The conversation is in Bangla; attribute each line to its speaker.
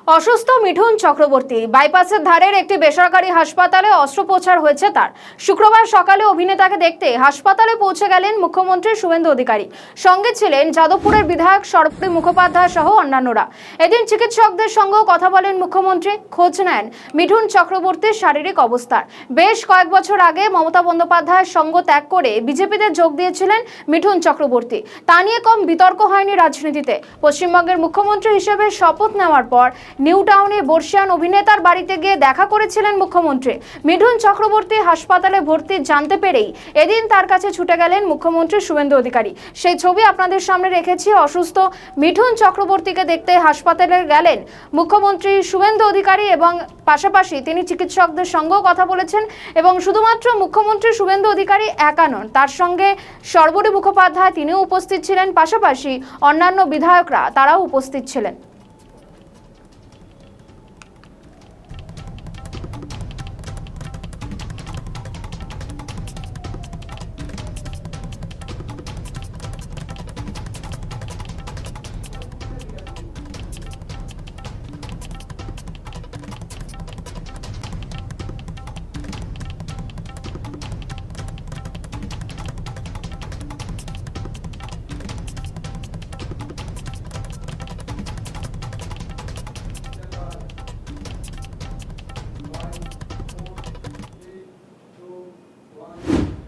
Speaker 1: অসুস্থ মিঠুন চক্রবর্তী বাইপাসের ধারের একটি বেসরকারি হাসপাতালে অস্ত্রোপচার হয়েছে তার। শুক্রবার সকালে অভিনেতাকে দেখতে হাসপাতালে পৌঁছে গেলেন মুখ্যমন্ত্রী শুভেন্দু অধিকারী। সঙ্গে ছিলেন যাদবপুরের বিধায়ক সর্বপল্লী মুখোপাধ্যায় সহ অন্যান্যরা। এদিন চিকিৎসকদের সঙ্গেও কথা বলেন মুখ্যমন্ত্রী, খোঁজ নেন মিঠুন চক্রবর্তীর শারীরিক অবস্থার। বেশ কয়েক বছর আগে মমতা বন্দ্যোপাধ্যায়ের সঙ্গ ত্যাগ করে বিজেপিতে যোগ দিয়েছিলেন মিঠুন চক্রবর্তী। তা নিয়ে কম বিতর্ক হয়নি রাজনীতিতে। পশ্চিমবঙ্গের মুখ্যমন্ত্রী হিসেবে শপথ নেওয়ার পর নিউ টাউনে বর্ষিয়ান অভিনেতার বাড়িতে গিয়ে দেখা করেছিলেন মুখ্যমন্ত্রী। মিঠুন চক্রবর্তী হাসপাতালে ভর্তি জানতে পেরেই এদিন তার কাছে ছুটে গেলেন মুখ্যমন্ত্রী শুভেন্দু অধিকারী। সেই ছবি আপনাদের সামনে রেখেছি। অসুস্থ মিঠুন চক্রবর্তীকে দেখতে হাসপাতালে গেলেন মুখ্যমন্ত্রী শুভেন্দু অধিকারী এবং পাশাপাশি তিনি চিকিৎসকদের সঙ্গেও কথা বলেছেন। এবং শুধুমাত্র মুখ্যমন্ত্রী শুভেন্দু অধিকারী একা নন, তার সঙ্গে সর্বপল্লী মুখোপাধ্যায় তিনিও উপস্থিত ছিলেন, পাশাপাশি অন্যান্য বিধায়করা তারাও উপস্থিত ছিলেন।